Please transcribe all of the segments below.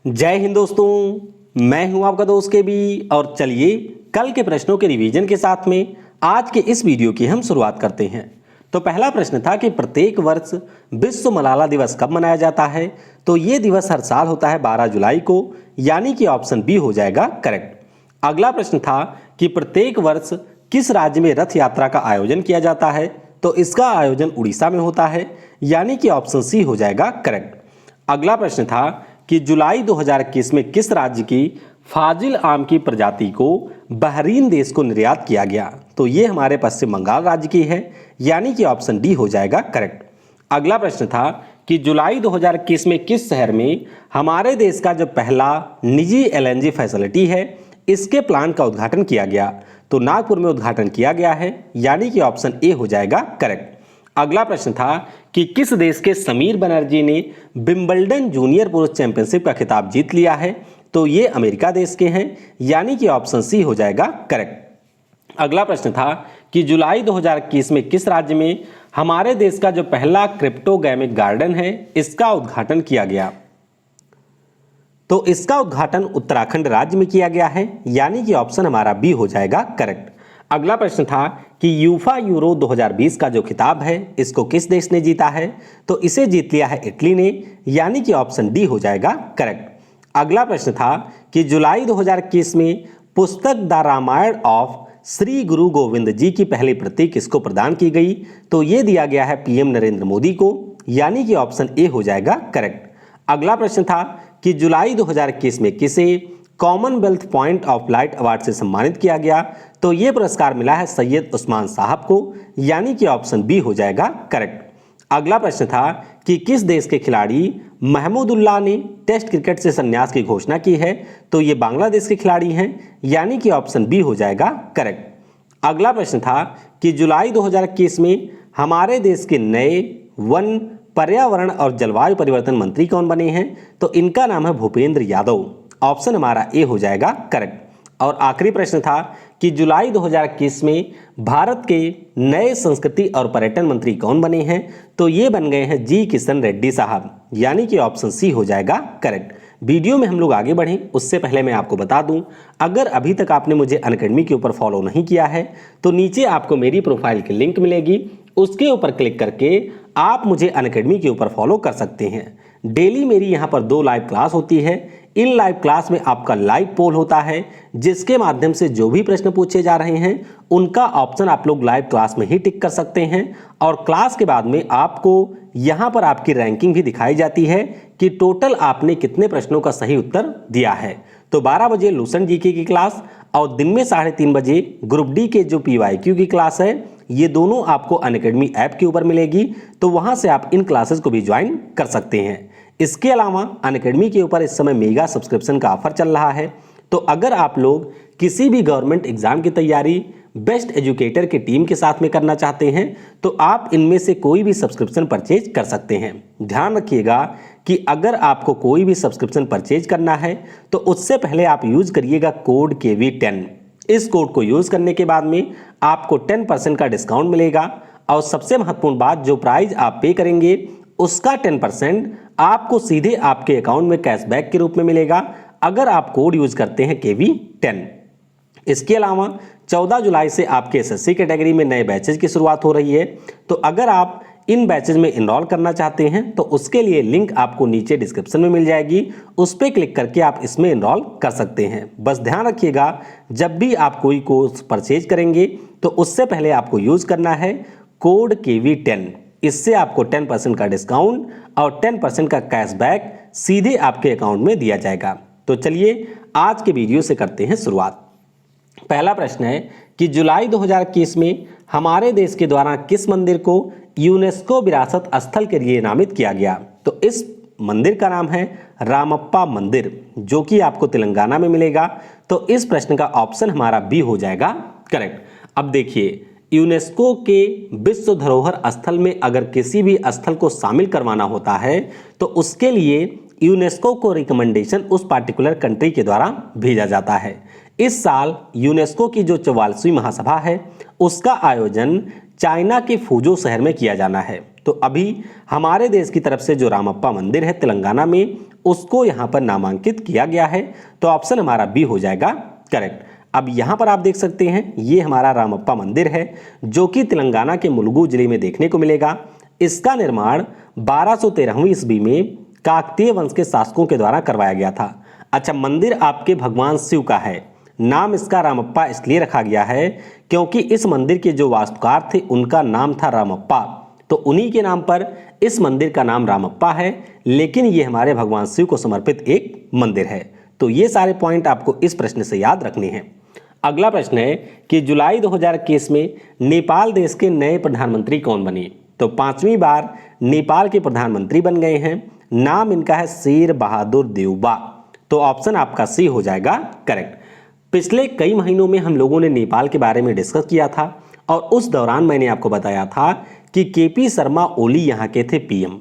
जय हिंद दोस्तों, मैं हूं आपका दोस्त के बी। और चलिए कल के प्रश्नों के रिवीजन के साथ में आज के इस वीडियो की हम शुरुआत करते हैं। तो पहला प्रश्न था कि प्रत्येक वर्ष विश्व मलाला दिवस कब मनाया जाता है। तो ये दिवस हर साल होता है 12 जुलाई को, यानी कि ऑप्शन बी हो जाएगा करेक्ट। अगला प्रश्न था कि प्रत्येक वर्ष किस राज्य में रथ यात्रा का आयोजन किया जाता है। तो इसका आयोजन उड़ीसा में होता है, यानी कि ऑप्शन सी हो जाएगा करेक्ट। अगला प्रश्न था कि जुलाई 2021 में किस राज्य की फाजिल आम की प्रजाति को बहरीन देश को निर्यात किया गया। तो ये हमारे पश्चिम बंगाल राज्य की है, यानी कि ऑप्शन डी हो जाएगा करेक्ट। अगला प्रश्न था कि जुलाई 2021 में किस शहर में हमारे देश का जो पहला निजी एलएनजी फैसिलिटी है, इसके प्लांट का उद्घाटन किया गया। तो नागपुर में उद्घाटन किया गया है, यानी कि ऑप्शन ए हो जाएगा करेक्ट। अगला प्रश्न था कि किस देश के समीर बनर्जी ने विंबलडन जूनियर पुरुष चैंपियनशिप का खिताब जीत लिया है। तो ये अमेरिका देश के हैं, यानी कि ऑप्शन सी हो जाएगा करेक्ट। अगला प्रश्न था कि जुलाई 2021 में किस राज्य में हमारे देश का जो पहला क्रिप्टोगैमिक गार्डन है, इसका उद्घाटन किया गया। तो इसका उद्घाटन उत्तराखंड राज्य में किया गया है, यानी कि ऑप्शन हमारा बी हो जाएगा करेक्ट। अगला प्रश्न था कि यूफा यूरो 2020 का जो खिताब है, इसको किस देश ने जीता है। तो इसे जीत लिया है इटली ने, यानी कि ऑप्शन डी हो जाएगा करेक्ट। अगला प्रश्न था कि जुलाई 2021 में पुस्तक द रामायण ऑफ श्री गुरु गोविंद जी की पहली प्रति किसको प्रदान की गई। तो ये दिया गया है पीएम नरेंद्र मोदी को, यानी कि ऑप्शन ए हो जाएगा करेक्ट। अगला प्रश्न था कि जुलाई 2021 में किसे Commonwealth point of light award से सम्मानित किया गया। तो ये पुरस्कार मिला है सैयद उस्मान साहब को, यानी कि ऑप्शन बी हो जाएगा करेक्ट। अगला प्रश्न था कि किस देश के खिलाड़ी महमूदुल्लाह ने टेस्ट क्रिकेट से संन्यास की घोषणा की है। तो ये बांग्लादेश के खिलाड़ी हैं, यानी कि ऑप्शन बी हो जाएगा करेक्ट। अगला प्रश्न था कि जुलाई 2021 में हमारे देश के नए वन, पर्यावरण और जलवायु परिवर्तन मंत्री कौन बने हैं। तो इनका नाम है भूपेंद्र यादव, ऑप्शन हमारा ए हो जाएगा करेक्ट। और आखिरी प्रश्न था कि जुलाई 2021 में भारत के नए संस्कृति और पर्यटन मंत्री कौन बने हैं। तो ये बन गए हैं जी किशन रेड्डी साहब, यानी कि ऑप्शन सी हो जाएगा करेक्ट। वीडियो में हम लोग आगे बढ़ें उससे पहले मैं आपको बता दूं, अगर अभी तक आपने मुझे अनअकैडमी के ऊपर फॉलो नहीं किया है तो नीचे आपको मेरी प्रोफाइल की लिंक मिलेगी, उसके ऊपर क्लिक करके आप मुझे अनअकैडमी के ऊपर फॉलो कर सकते हैं। डेली मेरी यहाँ पर 2 लाइव क्लास होती है। इन लाइव क्लास में आपका लाइव पोल होता है, जिसके माध्यम से जो भी प्रश्न पूछे जा रहे हैं उनका ऑप्शन आप लोग लाइव क्लास में ही टिक कर सकते हैं। और क्लास के बाद में आपको यहाँ पर आपकी रैंकिंग भी दिखाई जाती है कि टोटल आपने कितने प्रश्नों का सही उत्तर दिया है। तो 12 बजे लूसेंट जीके की क्लास और दिन में 3:30 बजे ग्रुप डी के जो PYQ की क्लास है, ये दोनों आपको अनअकैडमी ऐप के ऊपर मिलेगी। तो वहां से आप इन क्लासेस को भी ज्वाइन कर सकते हैं। इसके अलावा अनअकैडमी के ऊपर इस समय मेगा सब्सक्रिप्शन का ऑफर चल रहा है। तो अगर आप लोग किसी भी गवर्नमेंट एग्जाम की तैयारी बेस्ट एजुकेटर की टीम के साथ में करना चाहते हैं तो आप इनमें से कोई भी सब्सक्रिप्शन परचेज कर सकते हैं। ध्यान रखिएगा कि अगर आपको कोई भी सब्सक्रिप्शन परचेज करना है तो उससे पहले आप यूज करिएगा कोड KV10। इस कोड को यूज करने के बाद में आपको 10% का डिस्काउंट मिलेगा। और सबसे महत्वपूर्ण बात, जो प्राइस आप पे करेंगे उसका 10% आपको सीधे आपके अकाउंट में कैशबैक के रूप में मिलेगा, अगर आप कोड यूज करते हैं KV10। इसके अलावा 14 जुलाई से आपके SSC कैटेगरी में नए बैचेज की शुरुआत हो रही है। तो अगर आप इन बैचेज में इनरोल करना चाहते हैं तो उसके लिए लिंक आपको नीचे डिस्क्रिप्शन में मिल जाएगी, उस पर क्लिक करके आप इसमें इनरोल कर सकते हैं। बस ध्यान रखिएगा, जब भी आप कोई कोर्स परचेज करेंगे तो उससे पहले आपको यूज करना है कोड KV10। इससे आपको 10% का डिस्काउंट और 10% का कैशबैक सीधे आपके अकाउंट में दिया जाएगा। तो चलिए आज के वीडियो से करते हैं शुरुआत। पहला प्रश्न है कि जुलाई 2021 में हमारे देश के द्वारा किस मंदिर को यूनेस्को विरासत स्थल के लिए नामित किया गया। तो इस मंदिर का नाम है रामप्पा मंदिर, जो कि आपको तेलंगाना में मिलेगा। तो इस प्रश्न का ऑप्शन हमारा बी हो जाएगा करेक्ट। अब देखिए, यूनेस्को के विश्व धरोहर स्थल में अगर किसी भी स्थल को शामिल करवाना होता है तो उसके लिए यूनेस्को को रिकमेंडेशन उस पार्टिकुलर कंट्री के द्वारा भेजा जाता है। इस साल यूनेस्को की जो 44वीं महासभा है उसका आयोजन चाइना के फूजो शहर में किया जाना है। तो अभी हमारे देश की तरफ से जो रामप्पा मंदिर है तेलंगाना में, उसको यहाँ पर नामांकित किया गया है। तो ऑप्शन हमारा बी हो जाएगा करेक्ट। अब यहाँ पर आप देख सकते हैं ये हमारा रामप्पा मंदिर है जो कि तेलंगाना के मुलुगु जिले में देखने को मिलेगा। इसका निर्माण 1213वीं ईस्वी में काकतीय वंश के शासकों के द्वारा करवाया गया था। अच्छा, मंदिर आपके भगवान शिव का है। नाम इसका रामप्पा इसलिए रखा गया है क्योंकि इस मंदिर के जो वास्तुकार थे उनका नाम था रामप्पा, तो उन्हीं के नाम पर इस मंदिर का नाम रामप्पा है, लेकिन ये हमारे भगवान शिव को समर्पित एक मंदिर है। तो ये सारे पॉइंट आपको इस प्रश्न से याद रखने हैं। अगला प्रश्न है कि जुलाई 2021 में नेपाल देश के नए प्रधानमंत्री कौन बने? तो 5वीं बार नेपाल के प्रधानमंत्री बन गए हैं। नाम इनका है शेर बहादुर देउबा। तो ऑप्शन आपका सी हो जाएगा करेक्ट। पिछले कई महीनों में हम लोगों ने नेपाल के बारे में डिस्कस किया था और उस दौरान मैंने आपको बताया था कि केपी शर्मा ओली यहाँ के थे पीएम।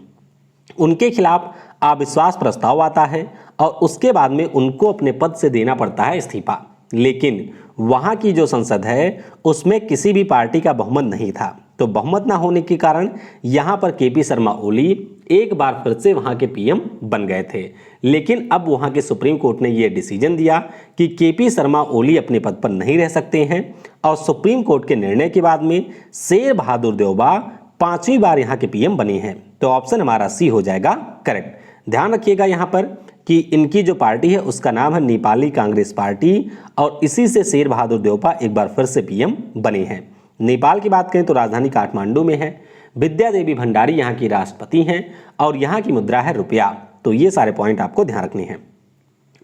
उनके खिलाफ अविश्वास प्रस्ताव आता है और उसके बाद में उनको अपने पद से देना पड़ता है इस्तीफा, लेकिन वहाँ की जो संसद है उसमें किसी भी पार्टी का बहुमत नहीं था। तो बहुमत ना होने के कारण यहाँ पर केपी शर्मा ओली एक बार फिर से वहाँ के पीएम बन गए थे, लेकिन अब वहाँ के सुप्रीम कोर्ट ने यह डिसीजन दिया कि केपी शर्मा ओली अपने पद पर नहीं रह सकते हैं और सुप्रीम कोर्ट के निर्णय के बाद में शेर बहादुर देउबा 5वीं बार यहाँ के पीएम बने हैं। तो ऑप्शन हमारा सी हो जाएगा करेक्ट। ध्यान रखिएगा यहाँ पर कि इनकी जो पार्टी है उसका नाम है नेपाली कांग्रेस पार्टी और इसी से शेर बहादुर देउबा एक बार फिर से पीएम बने हैं। नेपाल की बात करें तो राजधानी काठमांडू में है। विद्या देवी भंडारी यहाँ की राष्ट्रपति हैं और यहाँ की मुद्रा है रुपया। तो ये सारे पॉइंट आपको ध्यान रखने हैं।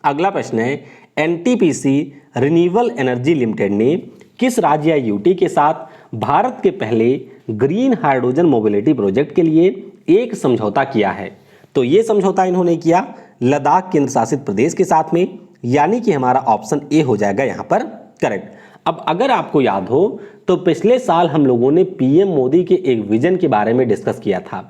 अगला प्रश्न है एनटीपीसी रिन्यूएबल एनर्जी लिमिटेड ने किस राज्य या यूटी के साथ भारत के पहले ग्रीन हाइड्रोजन मोबिलिटी प्रोजेक्ट के लिए एक समझौता किया है? तो ये समझौता इन्होंने किया लद्दाख केंद्र शासित प्रदेश के साथ में, यानी कि हमारा ऑप्शन ए हो जाएगा यहाँ पर करेक्ट। अब अगर आपको याद हो तो पिछले साल हम लोगों ने पीएम मोदी के एक विजन के बारे में डिस्कस किया था।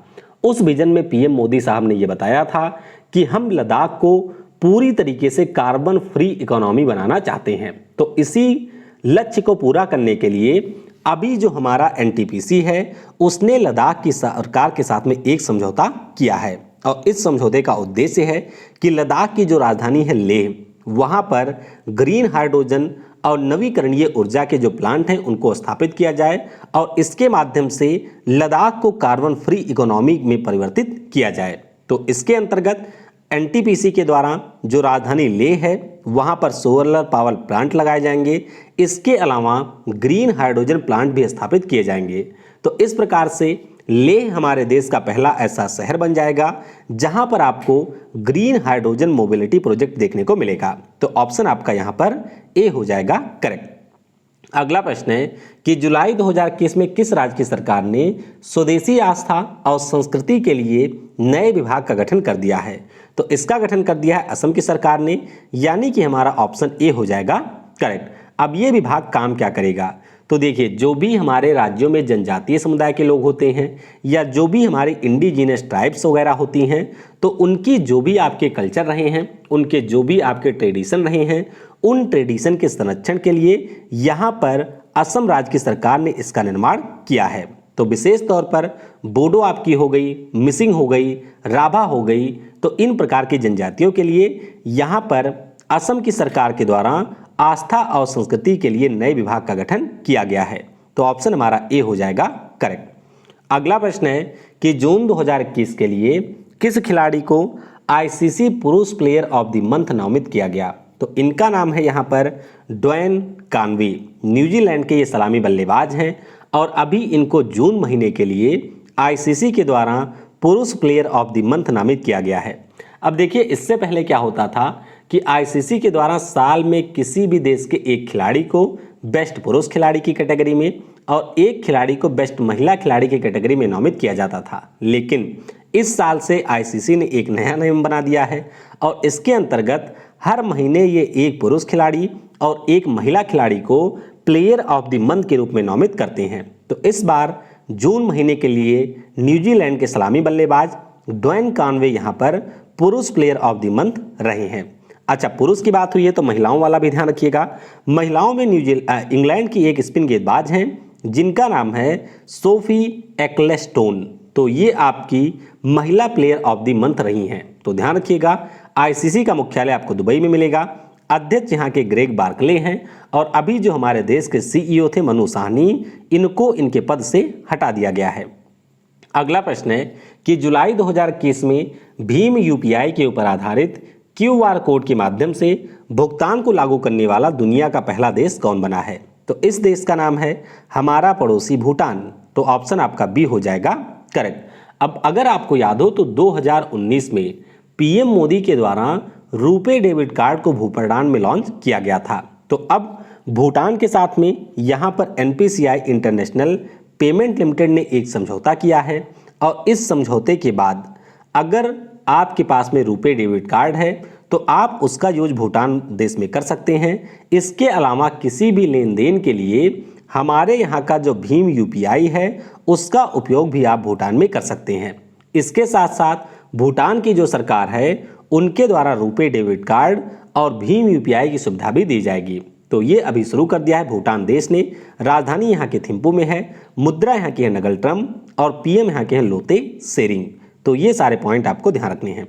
उस विजन में पीएम मोदी साहब ने यह बताया था कि हम लद्दाख को पूरी तरीके से कार्बन फ्री इकोनॉमी बनाना चाहते हैं। तो इसी लक्ष्य को पूरा करने के लिए अभी जो हमारा एनटीपीसी है उसने लद्दाख की सरकार के साथ में एक समझौता किया है और इस समझौते का उद्देश्य है कि लद्दाख की जो राजधानी है लेह, वहाँ पर ग्रीन हाइड्रोजन और नवीकरणीय ऊर्जा के जो प्लांट हैं उनको स्थापित किया जाए और इसके माध्यम से लद्दाख को कार्बन फ्री इकोनॉमी में परिवर्तित किया जाए। तो इसके अंतर्गत एनटीपीसी के द्वारा जो राजधानी लेह है वहाँ पर सोलर पावर प्लांट लगाए जाएंगे। इसके अलावा ग्रीन हाइड्रोजन प्लांट भी स्थापित किए जाएंगे। तो इस प्रकार से लेह हमारे देश का पहला ऐसा शहर बन जाएगा जहां पर आपको ग्रीन हाइड्रोजन मोबिलिटी प्रोजेक्ट देखने को मिलेगा। तो ऑप्शन आपका यहां पर ए हो जाएगा करेक्ट। अगला प्रश्न है कि जुलाई 2021 में किस राज्य की सरकार ने स्वदेशी आस्था और संस्कृति के लिए नए विभाग का गठन कर दिया है? तो इसका गठन कर दिया है असम की सरकार ने, यानी कि हमारा ऑप्शन ए हो जाएगा करेक्ट। अब ये विभाग काम क्या करेगा? तो देखिए, जो भी हमारे राज्यों में जनजातीय समुदाय के लोग होते हैं या जो भी हमारी इंडिजिनस ट्राइब्स वगैरह होती हैं, तो उनकी जो भी आपके कल्चर रहे हैं, उनके जो भी आपके ट्रेडिशन रहे हैं, उन ट्रेडिशन के संरक्षण के लिए यहाँ पर असम राज्य की सरकार ने इसका निर्माण किया है। तो विशेष तौर पर बोडो आपकी हो गई, मिसिंग हो गई, राभा हो गई, तो इन प्रकार की जनजातियों के लिए यहाँ पर असम की सरकार के द्वारा आस्था और संस्कृति के लिए नए विभाग का गठन किया गया है। तो ऑप्शन हमारा ए हो जाएगा करेक्ट। अगला प्रश्न है कि जून 2021 के लिए किस खिलाड़ी को आईसीसी पुरुष प्लेयर ऑफ द मंथ नामित किया गया? तो इनका नाम है यहाँ पर ड्वेन कॉनवे। न्यूजीलैंड के ये सलामी बल्लेबाज हैं और अभी इनको जून महीने के लिए आईसीसी के द्वारा पुरुष प्लेयर ऑफ द मंथ नामित किया गया है। अब देखिए, इससे पहले क्या होता था कि आईसीसी के द्वारा साल में किसी भी देश के एक खिलाड़ी को बेस्ट पुरुष खिलाड़ी की कैटेगरी में और एक खिलाड़ी को बेस्ट महिला खिलाड़ी की कैटेगरी में नामित किया जाता था, लेकिन इस साल से आईसीसी ने एक नया नियम बना दिया है और इसके अंतर्गत हर महीने ये एक पुरुष खिलाड़ी और एक महिला खिलाड़ी को प्लेयर ऑफ द मंथ के रूप में नामित करते हैं। तो इस बार जून महीने के लिए न्यूजीलैंड के सलामी बल्लेबाज ड्वेन कॉनवे यहाँ पर पुरुष प्लेयर ऑफ द मंथ रहे हैं। अच्छा, पुरुष की बात हुई है तो महिलाओं वाला भी ध्यान रखिएगा। महिलाओं में इंग्लैंड की एक स्पिन गेंदबाज हैं जिनका नाम है सोफी एक्लेस्टोन। तो ये आपकी महिला प्लेयर ऑफ द मंथ रही हैं। तो ध्यान रखिएगा, आईसीसी का मुख्यालय आपको दुबई में मिलेगा। अध्यक्ष यहाँ के ग्रेग बार्कले हैं और अभी जो हमारे देश के सीईओ थे मनु साहनी, इनको इनके पद से हटा दिया गया है। अगला प्रश्न है कि जुलाई 2021 में भीम यूपीआई के ऊपर आधारित क्यूआर कोड के माध्यम से भुगतान को लागू करने वाला दुनिया का पहला देश कौन बना है? तो इस देश का नाम है हमारा पड़ोसी भूटान। तो ऑप्शन आपका बी हो जाएगा करेक्ट। अब अगर आपको याद हो तो 2019 में पीएम मोदी के द्वारा रुपे डेबिट कार्ड को भूटान में लॉन्च किया गया था। तो अब भूटान के साथ में यहाँ पर एनपीसीआई इंटरनेशनल पेमेंट लिमिटेड ने एक समझौता किया है और इस समझौते के बाद अगर आपके पास में रुपे डेबिट कार्ड है तो आप उसका यूज भूटान देश में कर सकते हैं। इसके अलावा किसी भी लेन देन के लिए हमारे यहाँ का जो भीम यूपीआई है उसका उपयोग भी आप भूटान में कर सकते हैं। इसके साथ साथ भूटान की जो सरकार है उनके द्वारा रुपे डेबिट कार्ड और भीम यूपीआई की सुविधा भी दी जाएगी। तो ये अभी शुरू कर दिया है भूटान देश ने। राजधानी यहाँ के थिम्पू में है, मुद्रा यहाँ की है नगलट्रम और पीएम यहाँ के हैं लोते सेरिंग। तो ये सारे पॉइंट आपको ध्यान रखने हैं।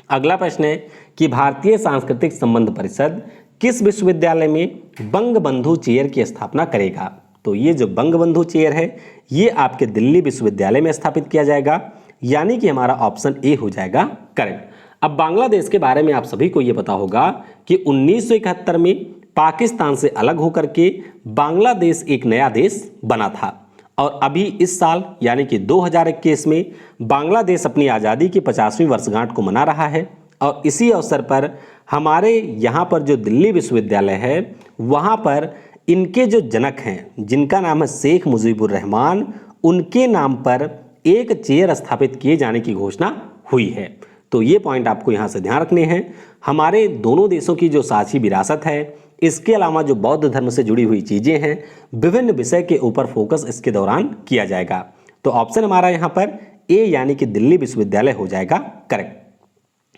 अगला प्रश्न है कि भारतीय सांस्कृतिक संबंध परिषद किस विश्वविद्यालय में बंगबंधु चेयर की स्थापना करेगा? तो ये जो बंगबंधु चेयर है ये आपके दिल्ली विश्वविद्यालय में स्थापित किया जाएगा, यानी कि हमारा ऑप्शन ए हो जाएगा करेक्ट। अब बांग्लादेश के बारे में आप सभी को ये पता होगा कि 1971 में पाकिस्तान से अलग होकर के बांग्लादेश एक नया देश बना था और अभी इस साल यानी कि 2021 में बांग्लादेश अपनी आज़ादी की 50वीं वर्षगांठ को मना रहा है। और इसी अवसर पर हमारे यहाँ पर जो दिल्ली विश्वविद्यालय है वहाँ पर इनके जो जनक हैं जिनका नाम है शेख मुजीबुर रहमान, उनके नाम पर एक चेयर स्थापित किए जाने की घोषणा हुई है। तो ये पॉइंट आपको यहाँ से ध्यान रखने हैं। हमारे दोनों देशों की जो साझी विरासत है, इसके अलावा जो बौद्ध धर्म से जुड़ी हुई चीज़ें हैं, विभिन्न विषय के ऊपर फोकस इसके दौरान किया जाएगा। तो ऑप्शन हमारा यहाँ पर ए यानी कि दिल्ली विश्वविद्यालय हो जाएगा करेक्ट।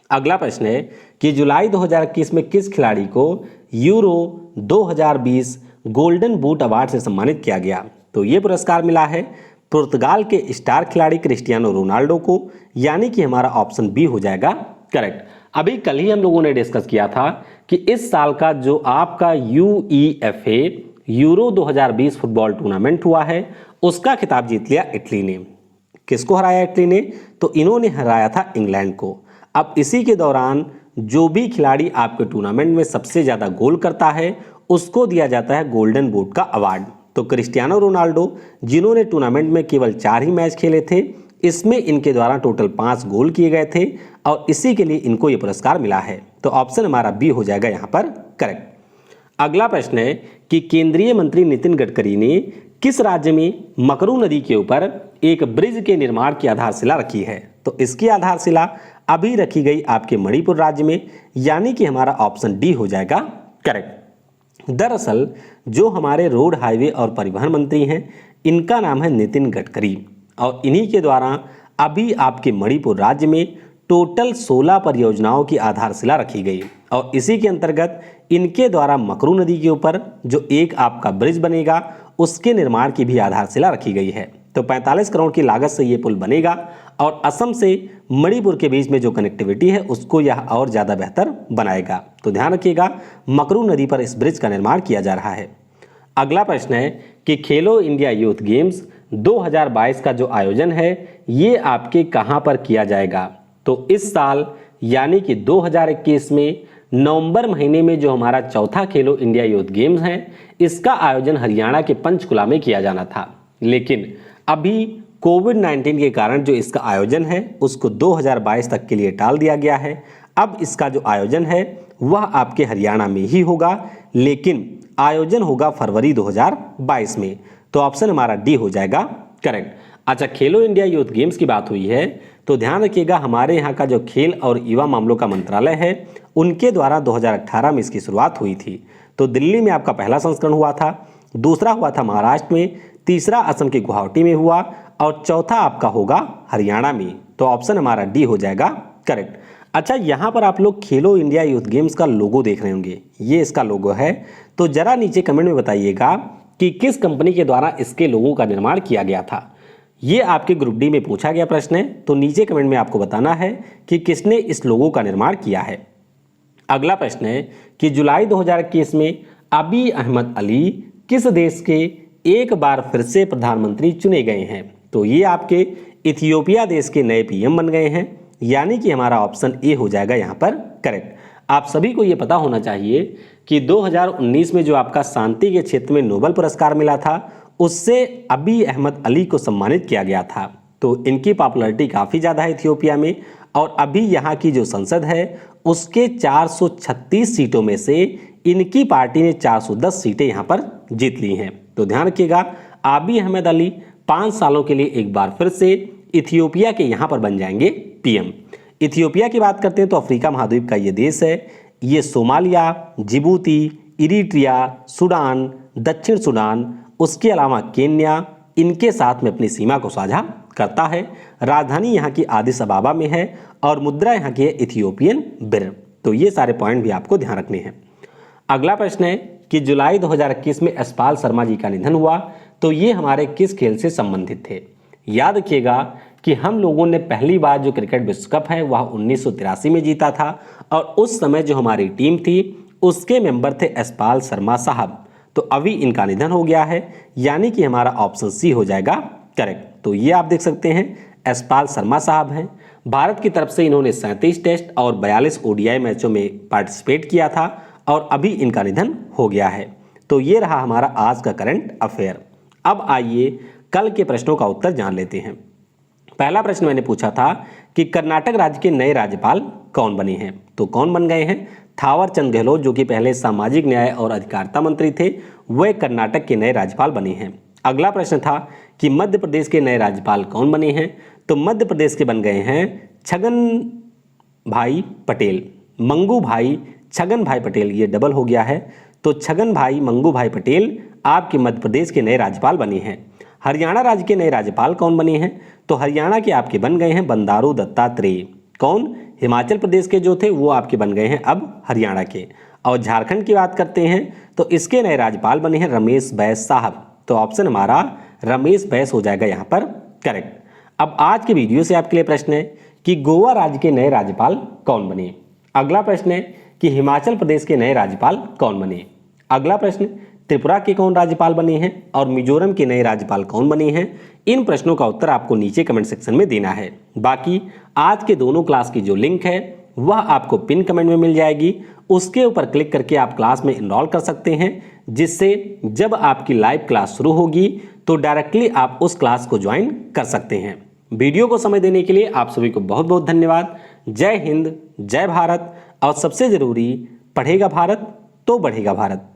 अगला प्रश्न है कि जुलाई 2021 में किस खिलाड़ी को यूरो 2020 गोल्डन बूट अवार्ड से सम्मानित किया गया? तो ये पुरस्कार मिला है पुर्तगाल के स्टार खिलाड़ी क्रिस्टियानो रोनाल्डो को, यानी कि हमारा ऑप्शन बी हो जाएगा करेक्ट। अभी कल ही हम लोगों ने डिस्कस किया था कि इस साल का जो आपका यूईएफए यूरो 2020 फुटबॉल टूर्नामेंट हुआ है उसका खिताब जीत लिया इटली ने। किसको हराया इटली ने? तो इन्होंने हराया था इंग्लैंड को। अब इसी के दौरान जो भी खिलाड़ी आपके टूर्नामेंट में सबसे ज़्यादा गोल करता है उसको दिया जाता है गोल्डन बूट का अवार्ड। तो क्रिस्टियानो रोनाल्डो जिन्होंने टूर्नामेंट में केवल 4 ही मैच खेले थे, इसमें इनके द्वारा टोटल 5 गोल किए गए थे और इसी के लिए इनको ये पुरस्कार मिला है। तो ऑप्शन हमारा बी हो जाएगा यहाँ पर करेक्ट। अगला प्रश्न है कि केंद्रीय मंत्री नितिन गडकरी ने किस राज्य में मकरू नदी के ऊपर एक ब्रिज के निर्माण की आधारशिला रखी है? तो इसकी आधारशिला अभी रखी गई आपके मणिपुर राज्य में, यानी कि हमारा ऑप्शन डी हो जाएगा करेक्ट। दरअसल जो हमारे रोड हाईवे और परिवहन मंत्री हैं इनका नाम है नितिन गडकरी और इन्हीं के द्वारा अभी आपके मणिपुर राज्य में टोटल 16 परियोजनाओं की आधारशिला रखी गई और इसी के अंतर्गत इनके द्वारा मकरू नदी के ऊपर जो एक आपका ब्रिज बनेगा उसके निर्माण की भी आधारशिला रखी गई है। तो 45 करोड़ की लागत से ये पुल बनेगा और असम से मणिपुर के बीच में जो कनेक्टिविटी है उसको यह और ज़्यादा बेहतर बनाएगा। तो ध्यान रखिएगा मकरू नदी पर इस ब्रिज का निर्माण किया जा रहा है। अगला प्रश्न है कि खेलो इंडिया यूथ गेम्स 2022 का जो आयोजन है ये आपके कहां पर किया जाएगा? तो इस साल यानी कि 2021 में नवंबर महीने में जो हमारा चौथा खेलो इंडिया यूथ गेम्स है इसका आयोजन हरियाणा के पंचकुला में किया जाना था, लेकिन अभी कोविड-19 के कारण जो इसका आयोजन है उसको 2022 तक के लिए टाल दिया गया है। अब इसका जो आयोजन है वह आपके हरियाणा में ही होगा, लेकिन आयोजन होगा फरवरी 2022 में। तो ऑप्शन हमारा डी हो जाएगा करेक्ट। अच्छा, खेलो इंडिया यूथ गेम्स की बात हुई है तो ध्यान रखिएगा हमारे यहाँ का जो खेल और युवा मामलों का मंत्रालय है उनके द्वारा 2018 में इसकी शुरुआत हुई थी। तो दिल्ली में आपका पहला संस्करण हुआ था, दूसरा हुआ था महाराष्ट्र में, तीसरा असम के गुवाहाटी में हुआ और चौथा आपका होगा हरियाणा में। तो ऑप्शन हमारा डी हो जाएगा करेक्ट। अच्छा, यहाँ पर आप लोग खेलो इंडिया यूथ गेम्स का लोगो देख रहे होंगे, ये इसका लोगो है। तो जरा नीचे कमेंट में बताइएगा कि किस कंपनी के द्वारा इसके लोगों का निर्माण किया गया था। ये आपके ग्रुप डी में पूछा गया प्रश्न है, तो नीचे कमेंट में आपको बताना है कि किसने इस लोगो का निर्माण किया है। अगला प्रश्न है कि जुलाई 2021 में अबी अहमद अली किस देश के एक बार फिर से प्रधानमंत्री चुने गए हैं? तो ये आपके इथियोपिया देश के नए पीएम बन गए हैं, यानी कि हमारा ऑप्शन ए हो जाएगा यहाँ पर करेक्ट। आप सभी को ये पता होना चाहिए कि 2019 में जो आपका शांति के क्षेत्र में नोबेल पुरस्कार मिला था, उससे अबी अहमद अली को सम्मानित किया गया था। तो इनकी पॉपुलैरिटी काफ़ी ज़्यादा है इथियोपिया में, और अभी यहाँ की जो संसद है उसके 436 सीटों में से इनकी पार्टी ने 410 सीटें यहाँ पर जीत ली हैं। तो ध्यान रखिएगा, अबी अहमद अली 5 सालों के लिए एक बार फिर से इथियोपिया के यहाँ पर बन जाएंगे पीएम। इथियोपिया की बात करते हैं तो अफ्रीका महाद्वीप का ये देश है। ये सोमालिया, जिबूती, इरिट्रिया, सूडान, दक्षिण सूडान, उसके अलावा केन्या, इनके साथ में अपनी सीमा को साझा करता है। राजधानी यहाँ की आदिस अबाबा में है और मुद्रा यहाँ की है इथियोपियन बिर। तो ये सारे पॉइंट भी आपको ध्यान रखने हैं। अगला प्रश्न है कि जुलाई 2021 में यशपाल शर्मा जी का निधन हुआ, तो ये हमारे किस खेल से संबंधित थे? याद रखिएगा कि हम लोगों ने पहली बार जो क्रिकेट विश्व कप है वह 1983 में जीता था, और उस समय जो हमारी टीम थी उसके मेंबर थे यशपाल शर्मा साहब। तो अभी इनका निधन हो गया है, यानी कि हमारा ऑप्शन सी हो जाएगा करेक्ट। तो ये आप देख सकते हैं यशपाल शर्मा साहब हैं। भारत की तरफ से इन्होंने 37 टेस्ट और 42 ओडीआई मैचों में पार्टिसिपेट किया था, और अभी इनका निधन हो गया है। तो ये रहा हमारा आज का करंट अफेयर। अब आइए कल के प्रश्नों का उत्तर जान लेते हैं। पहला प्रश्न मैंने पूछा था कि कर्नाटक राज्य के नए राज्यपाल कौन बने हैं? तो कौन बन गए हैं? थावर चंद गहलोत, जो कि पहले सामाजिक न्याय और अधिकारिता मंत्री थे, वे कर्नाटक के नए राज्यपाल बने हैं। अगला प्रश्न था कि मध्य प्रदेश के नए राज्यपाल कौन बने हैं? तो मध्य प्रदेश के बन गए हैं छगन भाई पटेल, मंगू भाई छगन भाई पटेल, ये डबल हो गया है। तो छगन भाई मंगू भाई पटेल आपके मध्य प्रदेश के नए राज्यपाल बने हैं। हरियाणा राज्य के नए राज्यपाल कौन बने हैं? तो हरियाणा के आपके बन गए हैं बंडारू दत्तात्रेय। कौन? हिमाचल प्रदेश के जो थे वो आपके बन गए हैं अब हरियाणा के। और झारखंड की बात करते हैं तो इसके नए राज्यपाल बने हैं रमेश बैस साहब। तो ऑप्शन हमारा रमेश बैस हो जाएगा यहाँ पर करेक्ट। अब आज के वीडियो से आपके लिए प्रश्न है कि गोवा राज्य के नए राज्यपाल कौन बने? अगला प्रश्न है कि हिमाचल प्रदेश के नए राज्यपाल कौन बने? अगला प्रश्न, त्रिपुरा के कौन राज्यपाल बने हैं और मिजोरम के नए राज्यपाल कौन बने हैं? इन प्रश्नों का उत्तर आपको नीचे कमेंट सेक्शन में देना है। बाकी आज के दोनों क्लास की जो लिंक है वह आपको पिन कमेंट में मिल जाएगी, उसके ऊपर क्लिक करके आप क्लास में इनरोल कर सकते हैं, जिससे जब आपकी लाइव क्लास शुरू होगी तो डायरेक्टली आप उस क्लास को ज्वाइन कर सकते हैं। वीडियो को समय देने के लिए आप सभी को बहुत बहुत धन्यवाद। जय हिंद, जय भारत, और सबसे जरूरी, पढ़ेगा भारत तो बढ़ेगा भारत।